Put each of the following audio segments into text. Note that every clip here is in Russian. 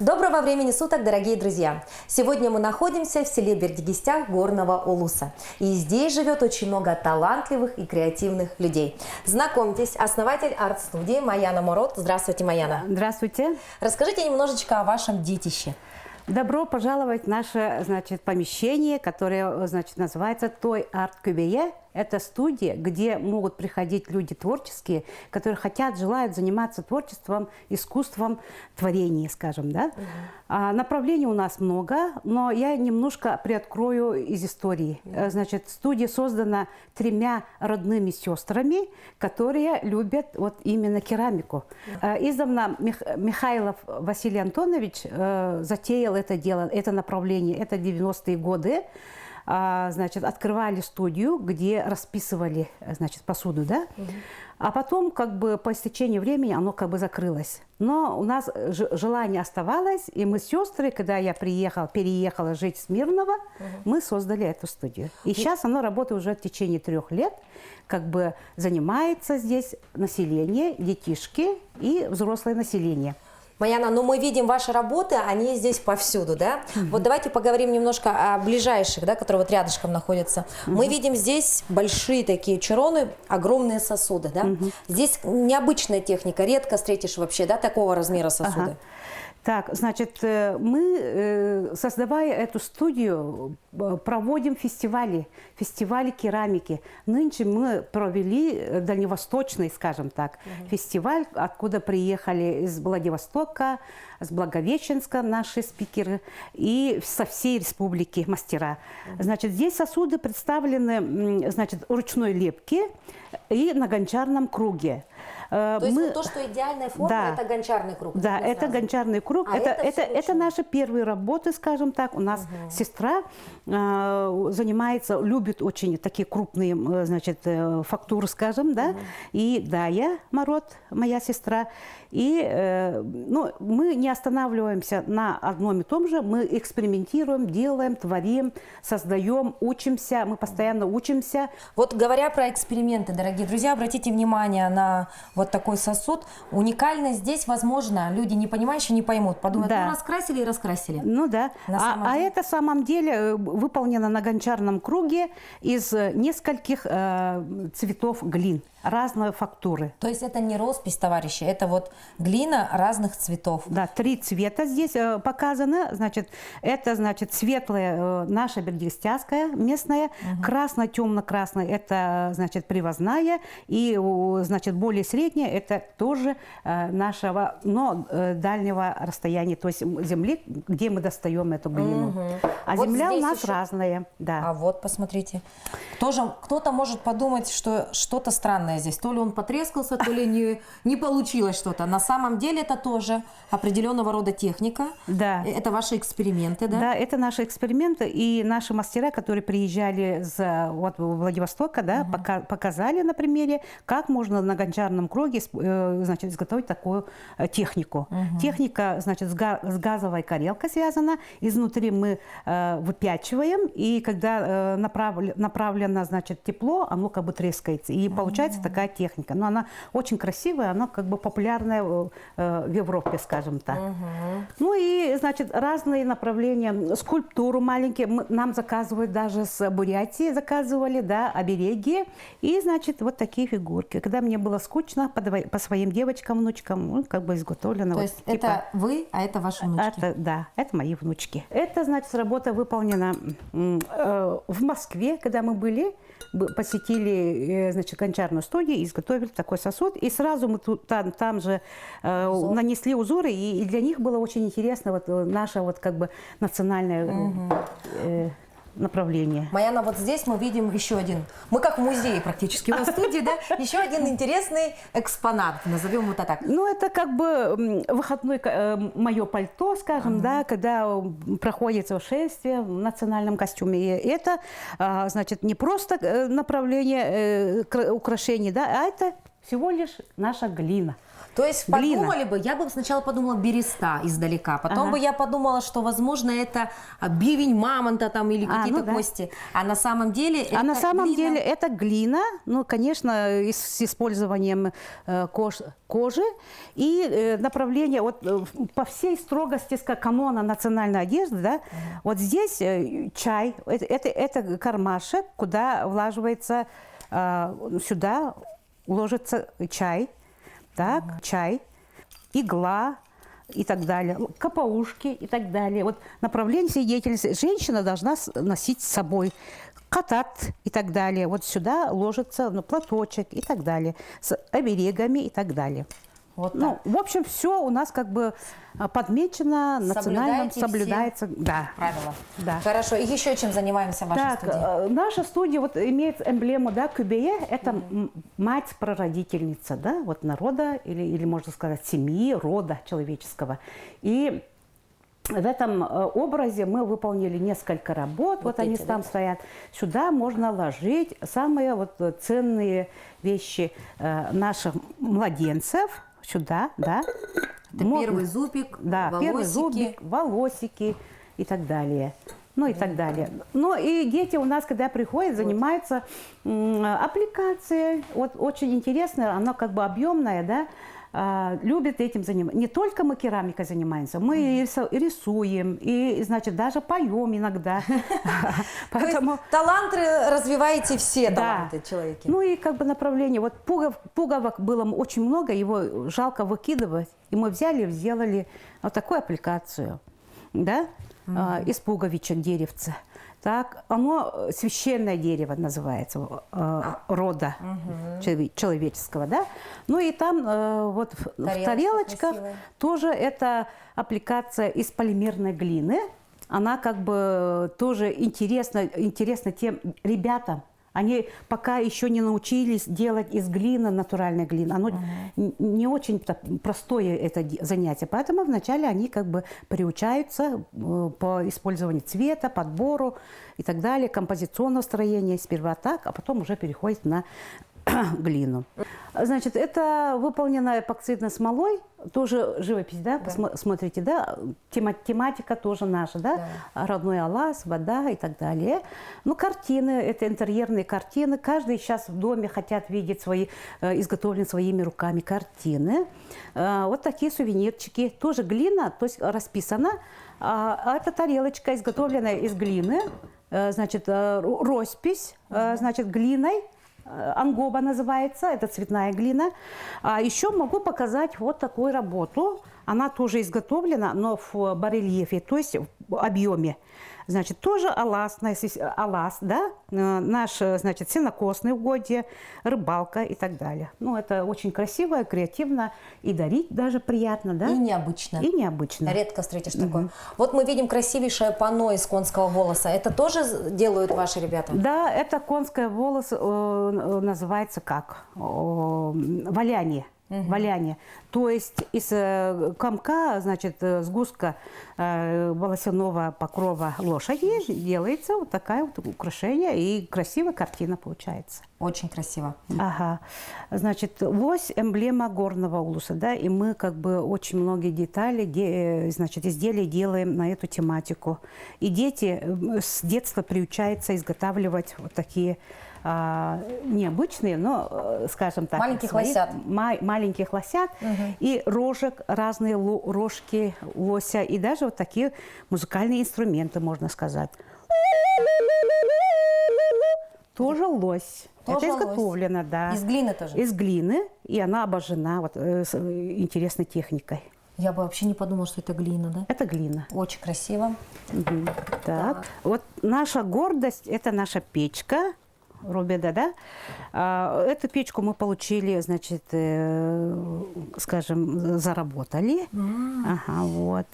Доброго времени суток, дорогие друзья! Сегодня мы находимся в селе Бердигистях Горного Улуса. И здесь живет очень много талантливых и креативных людей. Знакомьтесь, основатель арт-студии Маяна Мород. Здравствуйте, Маяна. Здравствуйте. Расскажите немножечко о вашем детище. Добро пожаловать в наше, помещение, которое, называется Той Арт Кюбие. Это студия, где могут приходить люди творческие, которые хотят, желают заниматься творчеством, искусством, творением, скажем, да. Направлений у нас много, но я немножко приоткрою из истории. Студия создана 3 родными сестрами, которые любят вот именно керамику. Издавна Михайлов Василий Антонович затеял это дело, это направление, это 90-е годы. Открывали студию, где расписывали, посуду, да? А потом, по истечении времени, оно закрылось. Но у нас желание оставалось, и мы с сестрой, когда я переехала жить в Смирново, мы создали эту студию. И сейчас оно работает уже в течение 3 лет, занимается здесь население, детишки и взрослое население. Маяна, мы видим ваши работы, они здесь повсюду, да? Вот давайте поговорим немножко о ближайших, да, которые вот рядышком находятся. Мы видим здесь большие такие чароны, огромные сосуды, да? Здесь необычная техника, редко встретишь вообще, да, такого размера сосуды. Так, мы, создавая эту студию, проводим фестивали керамики. Нынче мы провели дальневосточный, скажем так, фестиваль, откуда приехали из Владивостока, с Благовещенска наши спикеры и со всей республики мастера. Здесь сосуды представлены, ручной лепки и на гончарном круге. То есть вот то, что идеальная форма, да, это гончарный круг? Да, это гончарный круг. Это наши первые работы, скажем так. У нас сестра занимается, любит очень такие крупные, фактуры, скажем, да. И Дая Мород, моя сестра. И мы не останавливаемся на одном и том же. Мы экспериментируем, делаем, творим, создаем, учимся. Мы постоянно учимся. Вот говоря про эксперименты, дорогие друзья, обратите внимание на вот такой сосуд. Уникально здесь, возможно, люди не понимающие не поймут. Подумают, да, раскрасили и раскрасили. Ну да. Это в самом деле выполнено на гончарном круге из нескольких цветов глин разной фактуры. То есть это не роспись, товарищи, это вот глина разных цветов. Да, 3 цвета здесь показано. Это светлая наша бердигистяская местная, красная, темно-красная это привозная, и более средняя это тоже нашего, но дальнего расстояния, то есть земли, где мы достаем эту глину. А вот земля у нас разная. Да. А вот посмотрите, тоже кто-то может подумать, что что-то странное здесь. То ли он потрескался, то ли не получилось что-то. На самом деле это тоже определенного рода техника. Да. Это ваши эксперименты, да? Да, это наши эксперименты. И наши мастера, которые приезжали с Владивостока, да, показали на примере, как можно на гончарном круге изготовить такую технику. Техника, с газовой горелкой связана. Изнутри мы выпячиваем, и когда направлено, тепло, оно трескается. И получается такая техника. Но она очень красивая, она популярная в Европе, скажем так. Ну и, разные направления. Скульптуру маленькие нам заказывают, даже с Бурятии заказывали, да, обереги. И, вот такие фигурки. Когда мне было скучно, по своим девочкам, внучкам, изготовлено. То есть это вы, а это ваши внучки? Да, это мои внучки. Это, работа выполнена в Москве, когда мы были, посетили, гончарную студию, изготовили такой сосуд, и сразу мы там же нанесли узоры, и для них было очень интересно наше национальное направление. Маяна, вот здесь мы видим еще один, мы как в музее практически в студии, да, еще один интересный экспонат, назовем вот так. Ну, это выходной мое пальто, скажем, да, когда проходит шествие в национальном костюме. И это, не просто направление украшений, да, а это всего лишь наша глина. То есть Глина. подумали бы, я бы сначала подумала береста издалека, потом бы я подумала, что, возможно, это бивень мамонта там или какие-то да. кости, а на самом деле это На самом глина. деле это глина, ну, конечно, с использованием кожи и направление вот по всей строгости канона национальной одежды, да, вот здесь чай, это кармашек, куда влаживается, сюда ложится чай, так, чай, игла и так далее, капаушки и так далее. Вот направление всей деятельности женщина должна носить с собой катат и так далее. Вот сюда ложится платочек и так далее, с оберегами и так далее. Вот ну, в общем, все у нас как бы подмечено, национально соблюдается. Да. Правила. Да. Хорошо. И еще чем занимаемся в вашей студии? Наша студия вот имеет эмблему, да, Кюбее, это мать-прародительница, да, вот народа или можно сказать семьи, рода человеческого. И в этом образе мы выполнили несколько работ, вот они там стоят. Сюда можно ложить самые вот ценные вещи наших младенцев, сюда, да. Это первый зубик, да, волосики. Первый зубик, волосики и так далее. Ну и так далее. Ну и дети у нас, когда приходят, занимаются аппликацией. Вот очень интересно, она как бы объемная, да. Любят этим заниматься. Не только мы керамикой занимаемся, мы и рисуем, и, значит, даже поем иногда. Поэтому таланты развиваете все, таланты человека. Ну и как бы направление. Вот пуговок было очень много, его жалко выкидывать. И мы взяли и сделали вот такую аппликацию, да, из пуговичек деревца. Так, оно священное дерево называется, рода человеческого, да. Ну и там вот в тарелочках красивая. Тоже это аппликация из полимерной глины. Она как бы тоже интересна тем ребятам. Они пока еще не научились делать из глины, натуральной глины. Оно не очень простое это занятие. Поэтому вначале они как бы приучаются по использованию цвета, подбору и так далее, композиционного строения. Сперва так, а потом уже переходит на глину. Значит, это выполнено эпоксидной смолой, тоже живопись, да, смотрите, да, тематика тоже наша, да, родной Алас, вода и так далее. Ну, картины, это интерьерные картины, каждый сейчас в доме хотят видеть свои, изготовленные своими руками картины. Вот такие сувенирчики, тоже глина, то есть расписана, а это тарелочка, изготовленная из глины, значит, роспись, значит, глиной. Ангоба называется, это цветная глина. А еще могу показать вот такую работу. Она тоже изготовлена, но в барельефе, то есть в объеме. Значит, тоже алас, да, наш, значит, сенокосные угодья, рыбалка и так далее. Ну, это очень красиво, креативно и дарить даже приятно, да. И необычно. И необычно. Редко встретишь такое. Вот мы видим красивейшее панно из конского волоса. Это тоже делают ваши ребята? Да, это конское волос называется как? Валяние. Валяние. То есть из комка, значит, сгустка волосяного покрова лошади делается вот такая вот украшение, и красивая картина получается. Очень красиво. Ага. Значит, лось – эмблема горного улуса, да, и мы как бы очень многие детали, значит, изделия делаем на эту тематику. И дети с детства приучаются изготавливать вот такие необычные, но, скажем так, маленьких лосят. Маленьких лосят и рожек, разные рожки лося, и даже вот такие музыкальные инструменты, можно сказать. Тоже лось. Тоже это изготовлено, лось. Да. Из глины тоже? Из глины, и она обожжена вот, с интересной техникой. Я бы вообще не подумала, что это глина, да? Это глина. Очень красиво. Так. Вот наша гордость – это наша печка. Рубеда, да? Эту печку мы получили, значит, скажем, заработали. Ага, вот.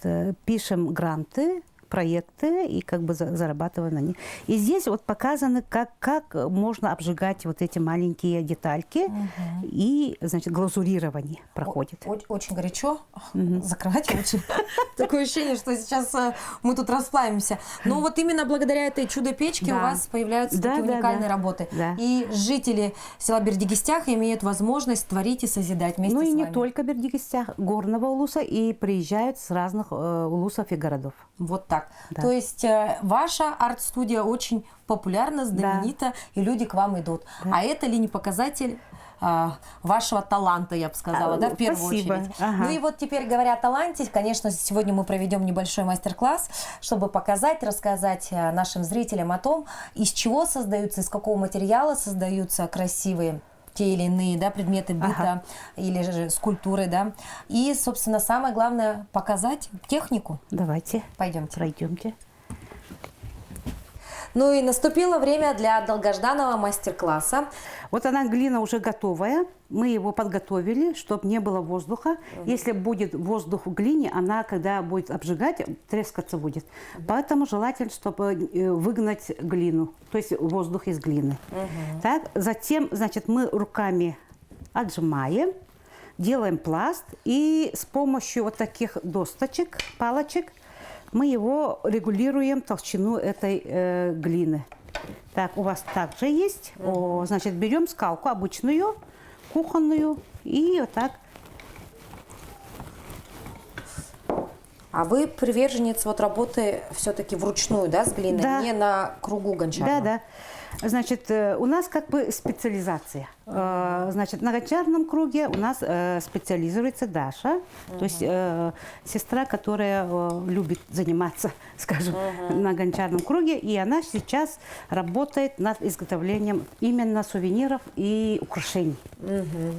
Пишем гранты, проекты и как бы зарабатываю на них. И здесь вот показано, как можно обжигать вот эти маленькие детальки, и, значит, глазурирование проходит. Очень горячо. Закрывать лучше. Такое ощущение, что сейчас мы тут расплавимся. Но вот именно благодаря этой чудо-печке у вас появляются такие уникальные работы. И жители села Бердигистях имеют возможность творить и созидать вместе с вами. Ну и не только Бердигистях, горного улуса, и приезжают с разных улусов и городов. Вот так. То есть ваша арт-студия очень популярна, знаменита, и люди к вам идут. А это ли не показатель вашего таланта, я бы сказала, да, в первую очередь. Ну и вот теперь, говоря о таланте, конечно, сегодня мы проведем небольшой мастер-класс, чтобы показать, рассказать нашим зрителям о том, из чего создаются, из какого материала создаются красивые те или иные, да, предметы быта или же скульптуры, да. И, собственно, самое главное показать технику. Давайте. Пойдемте. Пройдемте. Ну и наступило время для долгожданного мастер-класса. Вот она, глина уже готовая. Мы его подготовили, чтобы не было воздуха. Если будет воздух в глине, она, когда будет обжигать, трескаться будет. Поэтому желательно, чтобы выгнать глину, то есть воздух из глины. Так, затем, значит, мы руками отжимаем, делаем пласт. И с помощью вот таких досточек, палочек, мы его регулируем толщину этой глины. Так, у вас также есть. Значит, берем скалку обычную, кухонную, и вот так. А вы приверженец вот работы все-таки вручную, да, с глиной, не на кругу гончарном? Да, да. Значит, у нас как бы специализация. Значит, на гончарном круге у нас специализируется Даша, то есть сестра, которая любит заниматься, скажем, на гончарном круге, и она сейчас работает над изготовлением именно сувениров и украшений.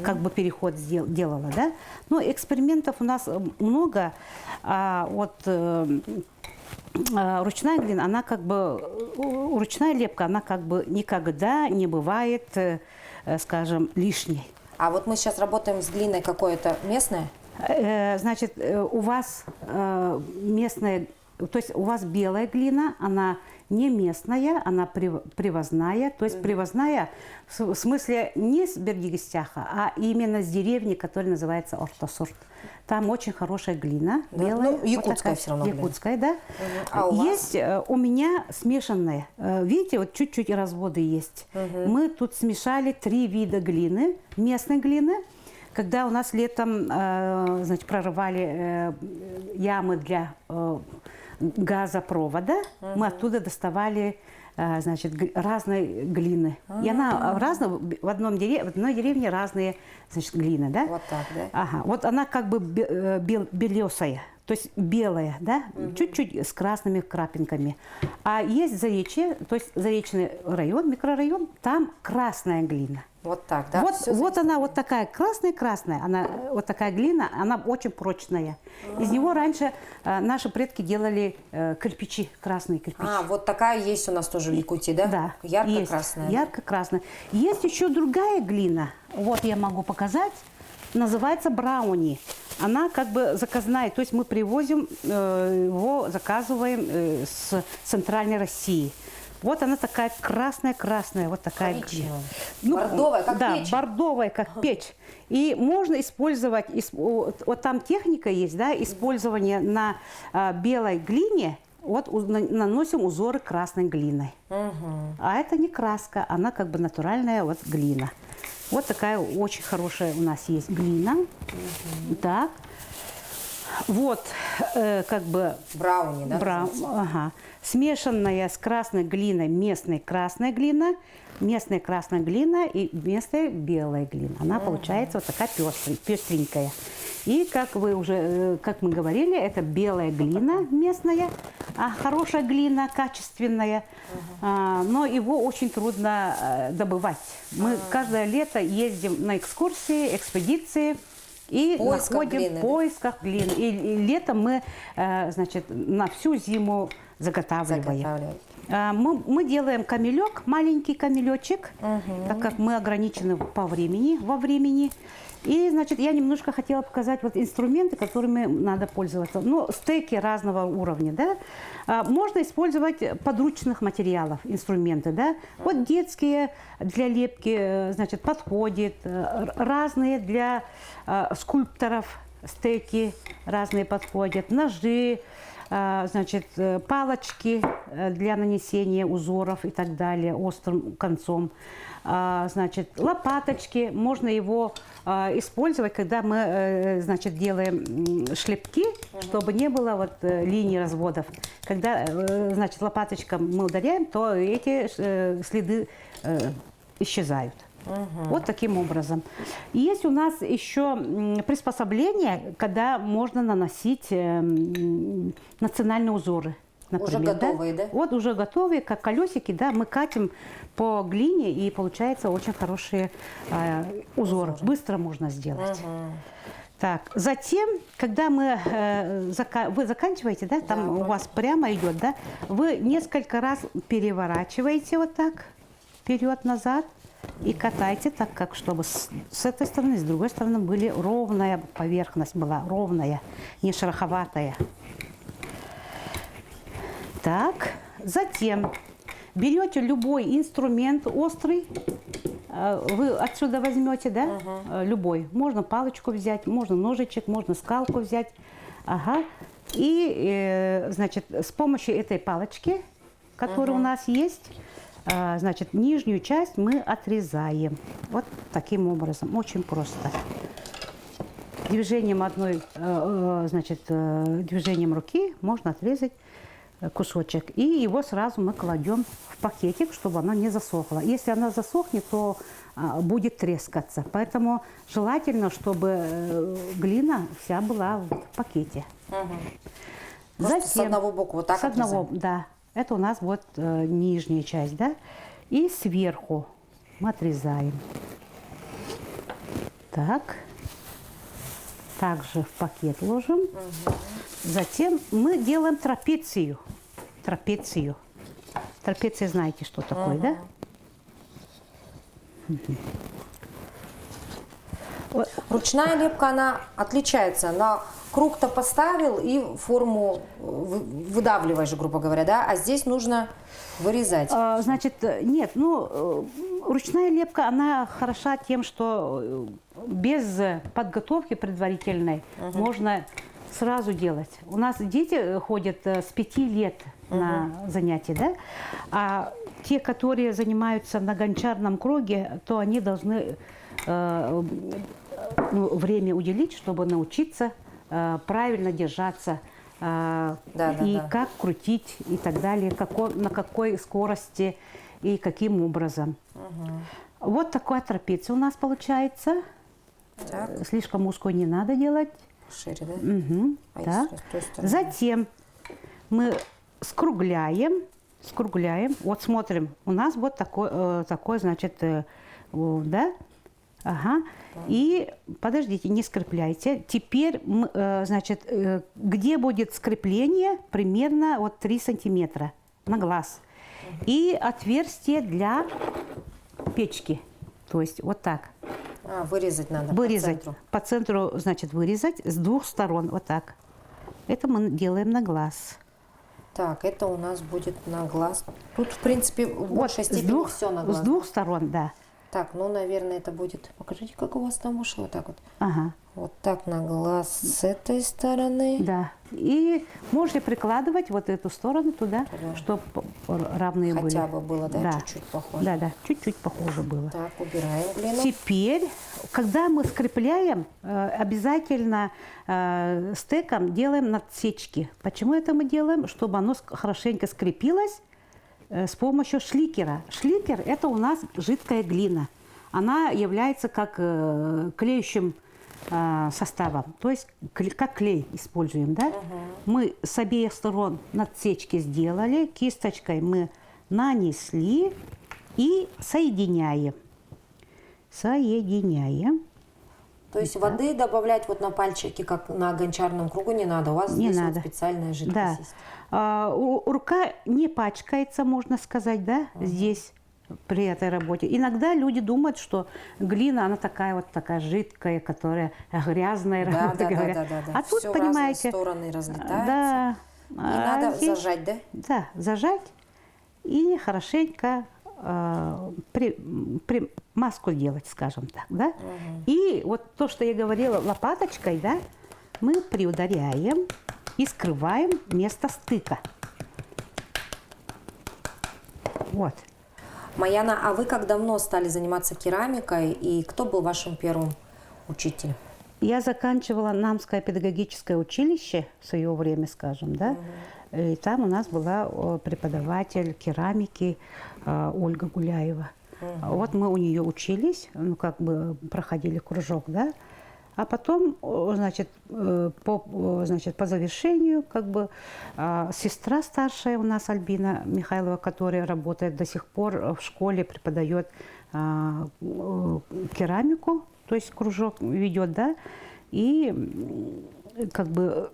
Как бы переход делала, да. Но экспериментов у нас много. Ручная глина, она как бы, ручная лепка, она как бы никогда не бывает, скажем, лишней. А вот мы сейчас работаем с глиной какой-то местной? Значит, у вас местная, то есть у вас белая глина, она не местная, она привозная. То есть привозная в смысле не с Бердигистяха, а именно с деревни, которая называется Ортосорт. Там очень хорошая глина, белая. Ну, якутская вот все равно. Якутская, да. А у есть вас? У меня смешанная. Видите, вот чуть-чуть разводы есть. Мы тут смешали 3 вида глины, местной глины. Когда у нас летом, значит, прорывали ямы для газопровода, мы оттуда доставали, значит, разные глины. И она в одной деревне разные, значит, глины, да? Вот так, да? Ага. Вот она как бы белесая, то есть белая, да? Чуть-чуть с красными крапинками. А есть Заречье, то есть Заречный район, микрорайон, там красная глина. Вот так, да? Вот она вот такая красная-красная, она вот такая глина, она очень прочная. Из него раньше наши предки делали кирпичи, красные кирпичи. Вот такая есть у нас тоже в Якутии, да? Да. Ярко-красная. Ярко-красная. Есть еще другая глина, вот я могу показать, называется брауни. Она как бы заказная, то есть мы привозим его, заказываем с центральной России. Вот она такая красная-красная, вот такая. Бордовая, как печь. Да, бордовая, как печь. И можно использовать, вот там техника есть, да, использование на белой глине, вот наносим узоры красной глиной. А это не краска, она как бы натуральная вот глина. Вот такая очень хорошая у нас есть глина. Так. Вот, как бы... Брауни, да? Ага. Смешанная с красной глиной местная красная глина, местная красная глина и местная белая глина. Она получается вот такая пестренькая. И как вы уже, как мы говорили, это белая глина местная, хорошая глина, качественная, но его очень трудно добывать. Мы каждое лето ездим на экскурсии, экспедиции, и находим в поисках глины. И летом мы, значит, на всю зиму заготавливаем. Мы делаем камелек, маленький камелечек, так как мы ограничены во времени. И, значит, я немножко хотела показать вот инструменты, которыми надо пользоваться. Ну, стейки разного уровня, да. Можно использовать подручных материалов, инструменты, да. Вот детские для лепки, значит, подходят, разные для скульпторов стейки разные подходят, ножи, значит, палочки для нанесения узоров и так далее острым концом. Значит, лопаточки, можно его использовать, когда мы, значит, делаем шлепки, чтобы не было вот линий разводов. Когда, значит, лопаточком мы ударяем, то эти следы исчезают. Вот таким образом. Есть у нас еще приспособление, когда можно наносить национальные узоры. Например, уже готовые, да? Вот уже готовые, как колесики, да, мы катим по глине, и получается очень хорошие узоры. Быстро можно сделать. Так, затем, когда вы заканчиваете, да, там у вас прямо идет, да, вы несколько раз переворачиваете вот так, вперед-назад, и катайте так, как чтобы с этой стороны, с другой стороны были ровная поверхность была, ровная, не шероховатая. Так, затем берете любой инструмент острый, вы отсюда возьмете, да, любой. Можно палочку взять, можно ножичек, можно скалку взять. Ага. И, значит, с помощью этой палочки, которая у нас есть, значит, нижнюю часть мы отрезаем. Вот таким образом, очень просто. Движением значит, движением руки можно отрезать кусочек. И его сразу мы кладем в пакетик, чтобы оно не засохло. Если оно засохнет, то будет трескаться. Поэтому желательно, чтобы глина вся была в пакете. Затем, с одного боку вот так отрезаем? Да. Это у нас вот нижняя часть, да? И сверху мы отрезаем. Так. Также в пакет ложим. Затем мы делаем трапецию. Трапеция, знаете, что такое, да? Ручная лепка, она отличается. На круг-то поставил и форму выдавливаешь, грубо говоря, да? А здесь нужно вырезать. Значит, нет, ну, ручная лепка, она хороша тем, что без подготовки предварительной можно сразу делать. У нас дети ходят с 5 лет на занятия, да? А те, которые занимаются на гончарном круге, то они должны время уделить, чтобы научиться правильно держаться как крутить и так далее, на какой скорости и каким образом. Вот такая трапеция у нас получается. Так. Слишком узкую не надо делать. Шире, да? Да. Затем мы скругляем. Вот смотрим, у нас вот такой значит, да? Ага. И подождите, не скрепляйте. Теперь, значит, где будет скрепление, примерно вот 3 сантиметра на глаз. И отверстие для печки. То есть вот так. Вырезать надо вырезать. по центру. По центру, значит, вырезать с 2 сторон. Вот так. Это мы делаем на глаз. Так, это у нас будет на глаз. Тут, в принципе, в большей степени все на глаз. С 2 сторон, да. Так, ну, наверное, это будет... Покажите, как у вас там вышло. Вот так вот. Ага. Вот так на глаз с этой стороны. Да. И можете прикладывать вот эту сторону туда, чтобы равные были. Хотя бы было, да, чуть-чуть похоже. Да, чуть-чуть похоже было. Так, убираем глину. Теперь, когда мы скрепляем, обязательно стеком делаем надсечки. Почему это мы делаем? Чтобы оно хорошенько скрепилось с помощью шликера. Шликер – это у нас жидкая глина. Она является как клеющим составом, то есть как клей используем, да? Мы с обеих сторон надсечки сделали, кисточкой мы нанесли и соединяем. То есть воды добавлять вот на пальчики, как на гончарном кругу, не надо. У вас Не здесь надо. вот специальная жидкость Да. есть. Рука не пачкается, можно сказать, да, здесь при этой работе. Иногда люди думают, что глина, она такая вот такая жидкая, которая грязная, Да, работа, да, да, говорят. да, да, да. А тут, Всё в понимаете, разные стороны разлетается. да, И надо здесь, зажать, да? да, зажать и хорошенько маску делать, скажем так, да. И вот то, что я говорила, лопаточкой, да, мы приударяем и скрываем место стыка. Вот. Маяна, а вы как давно стали заниматься керамикой и кто был вашим первым учителем? Я заканчивала Намское педагогическое училище в свое время, скажем, да. И там у нас была преподаватель керамики Ольга Гуляева. Вот мы у нее учились, ну как бы проходили кружок, да. А потом, значит, по завершению, как бы, сестра старшая у нас, Альбина Михайлова, которая работает до сих пор в школе, преподает керамику, то есть кружок ведет, да, и как бы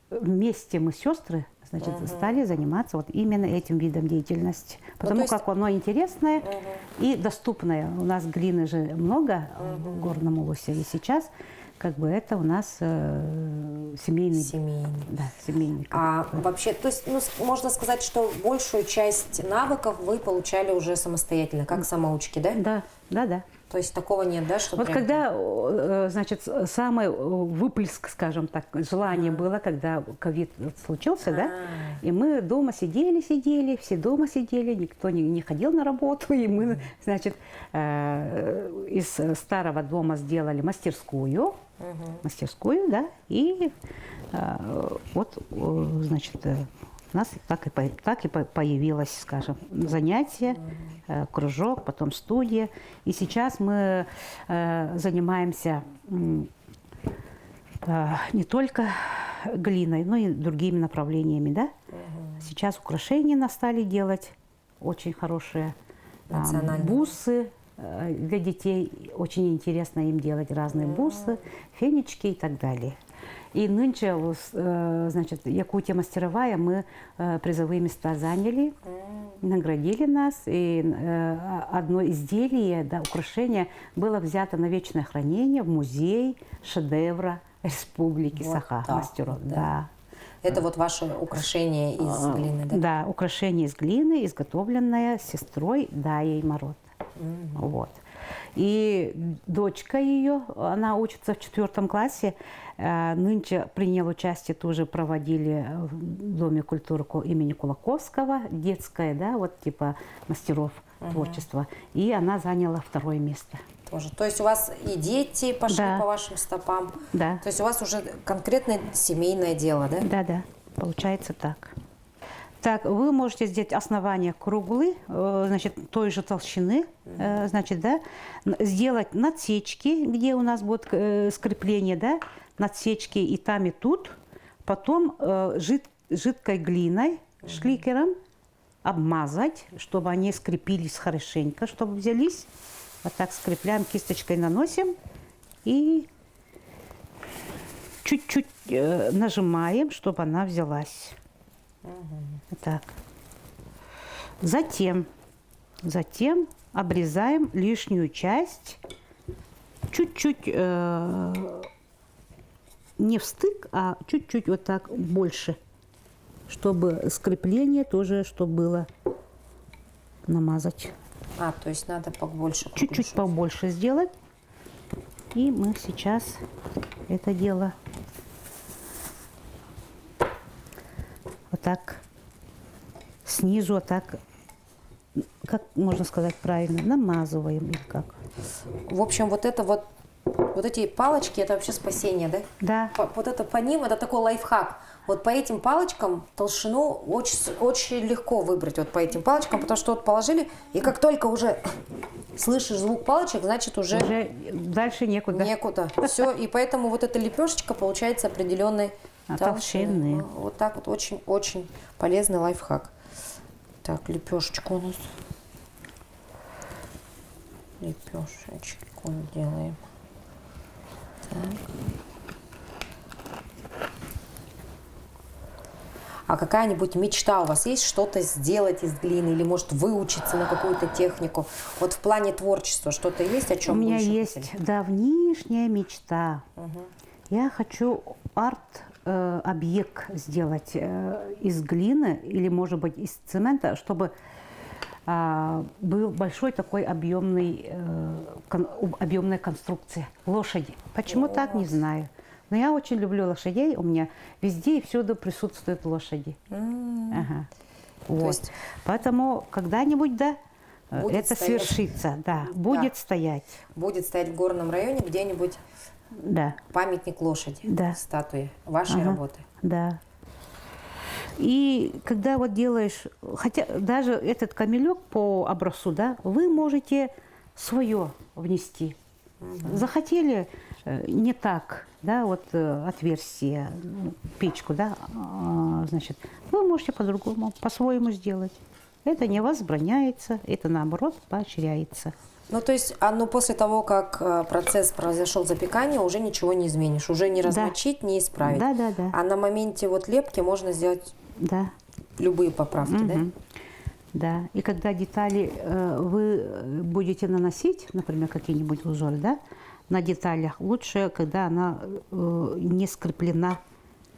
вместе мы, сестры, значит, стали заниматься вот именно этим видом деятельности. Потому есть... как оно интересное и доступное. У нас глины же много в Горном Улусе, и сейчас как бы это у нас семейный. Да, семейный. А вообще, то есть, ну, можно сказать, что большую часть навыков вы получали уже самостоятельно, как самоучки, да? Да, да, да. То есть такого нет, да? Что вот прям... когда, значит, самый выплеск, скажем так, желание было, когда ковид случился, да, и мы дома сидели, все дома сидели, никто не ходил на работу, и мы, значит, из старого дома сделали мастерскую, да, и вот, значит, у нас так и появилось, скажем, занятие, кружок, потом студия. И сейчас мы занимаемся не только глиной, но и другими направлениями, да. Сейчас украшения нас стали делать, очень хорошие бусы для детей. Очень интересно им делать разные бусы, фенечки и так далее. И нынче, значит, Якутия мастеровая, мы призовые места заняли, наградили нас. И одно изделие, да, украшение было взято на вечное хранение в музей шедевра Республики вот Саха мастеров. Вот, да. Да. Это вот ваше украшение из глины, да? Да, украшение из глины, изготовленное сестрой Даей Марот. Вот. И дочка ее, она учится в 4 классе, нынче приняла участие, тоже проводили в Доме культуры имени Кулаковского, детская, да, вот типа мастеров творчества, и она заняла 2 место. Тоже. То есть у вас и дети пошли по вашим стопам, да. То есть у вас уже конкретное семейное дело, да? Да, да, получается так. Так, вы можете сделать основание круглы, значит, той же толщины, значит, да, сделать надсечки, где у нас будет скрепление, да, надсечки и там, и тут, потом жидкой глиной, шликером обмазать, чтобы они скрепились хорошенько, чтобы взялись. Вот так скрепляем, кисточкой наносим и чуть-чуть нажимаем, чтобы она взялась. Так. Затем обрезаем лишнюю часть, чуть-чуть не в стык, а чуть-чуть вот так больше, чтобы скрепление тоже, чтобы было намазать. То есть надо побольше. Чуть-чуть побольше сделать. И мы сейчас это дело вот так снизу, вот так, как можно сказать правильно, намазываем или как. В общем, вот эти палочки, это вообще спасение, да? Да. Вот это по ним, это такой лайфхак. Вот по этим палочкам толщину очень легко выбрать, вот по этим палочкам, потому что вот положили, и как только уже слышишь звук палочек, значит уже дальше некуда. Некуда. Все, и поэтому вот эта лепешечка получается определенной толщины. Вот так вот очень-очень полезный лайфхак. Так, лепешечку у нас. Лепешечку делаем. А какая-нибудь мечта у вас есть, что-то сделать из глины или, может, выучиться на какую-то технику? Вот в плане творчества что-то есть, о чем У вы меня еще есть хотели? давнишняя мечта. Я хочу арт-объект сделать из глины или, может быть, из цемента, чтобы был большой такой объемная конструкция лошади. Почему так, не знаю. Но я очень люблю лошадей. У меня везде и всюду присутствуют лошади. Ага. Вот. есть Поэтому когда-нибудь, да, будет это стоять. свершится. Да, будет стоять. Будет стоять в горном районе где-нибудь Да, памятник лошади, Да. статуи вашей работы. да. И когда вот делаешь, хотя даже этот камелек по образцу, да, вы можете свое внести. Захотели не так, да, вот отверстие, печку, да, значит, вы можете по-другому, по-своему сделать. Это не возбраняется, это наоборот поощряется. Ну, то есть, после того, как процесс произошел запекания, уже ничего не изменишь, уже не размочить, не исправить. Да, да, да. А на моменте вот лепки можно сделать Да. любые поправки, да? Да, и когда детали вы будете наносить, например, какие-нибудь узоры, да, на деталях, лучше, когда она не скреплена,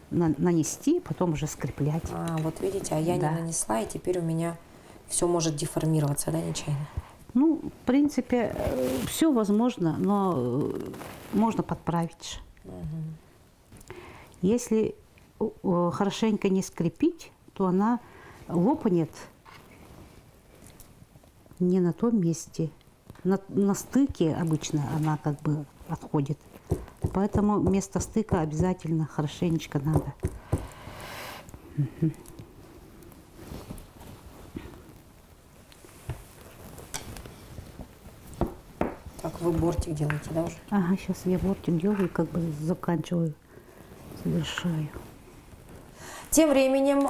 нанести, потом уже скреплять. Вот видите, а я Да. не нанесла, и теперь у меня все может деформироваться, да, нечаянно? Ну, в принципе, все возможно, но можно подправить. Если хорошенько не скрепить, то она лопнет не на том месте. На стыке обычно она как бы отходит. Поэтому место стыка обязательно хорошенечко надо. Так, вы бортик делаете, да, уже? Ага, сейчас я бортик делаю, как бы заканчиваю, завершаю. Тем временем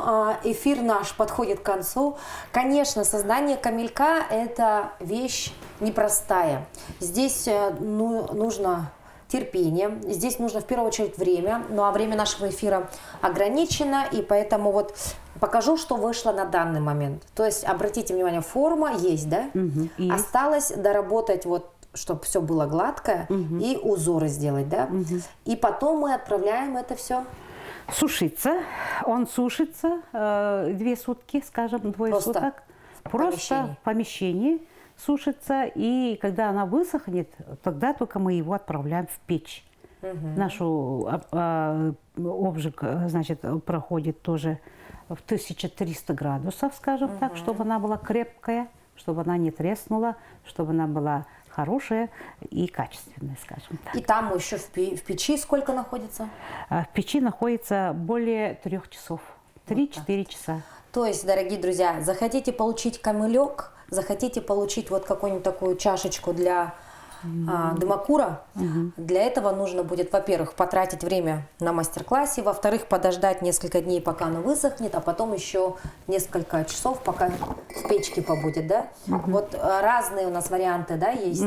эфир наш подходит к концу. Конечно, создание камелька – это вещь непростая. Здесь нужно терпение, здесь нужно в первую очередь время. Ну а время нашего эфира ограничено, и поэтому вот покажу, что вышло на данный момент. То есть, обратите внимание, форма есть, да? Есть. Осталось доработать вот, чтобы все было гладкое, и узоры сделать, да? И потом мы отправляем это все. Сушится. Он сушится 2 сутки, скажем, двое Просто суток. в Просто в помещении сушится. И когда она высохнет, тогда только мы его отправляем в печь. Нашу обжиг, значит, проходит тоже в 1300 градусов, скажем так, чтобы она была крепкая, чтобы она не треснула, чтобы она была хорошая и качественная, скажем так. И там еще в печи сколько находится? В печи находится более 3 часов, 3-4 часа. То есть, дорогие друзья, захотите получить камылек, захотите получить вот какую-нибудь такую чашечку для дымокура, для этого нужно будет, во-первых, потратить время на мастер-классе, во-вторых, подождать несколько дней, пока оно высохнет, а потом еще несколько часов, пока в печке побудет, да? Вот разные у нас варианты, да, есть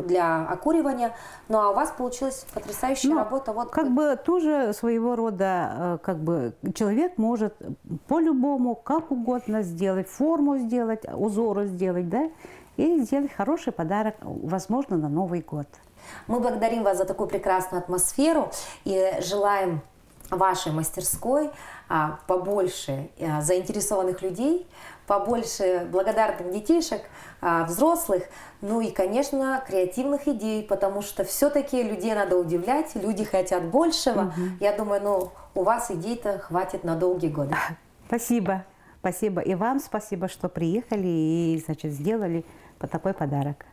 для окуривания. Ну, а у вас получилась потрясающая работа. Вот как бы тоже своего рода, как бы человек может по-любому, как угодно сделать, форму сделать, узоры сделать, да? И сделать хороший подарок, возможно, на Новый год. Мы благодарим вас за такую прекрасную атмосферу и желаем вашей мастерской побольше заинтересованных людей, побольше благодарных детишек, взрослых, ну и, конечно, креативных идей, потому что все-таки людей надо удивлять, люди хотят большего. Я думаю, у вас идей-то хватит на долгие годы. Спасибо. Спасибо. И вам спасибо, что приехали и, значит, сделали такой подарок.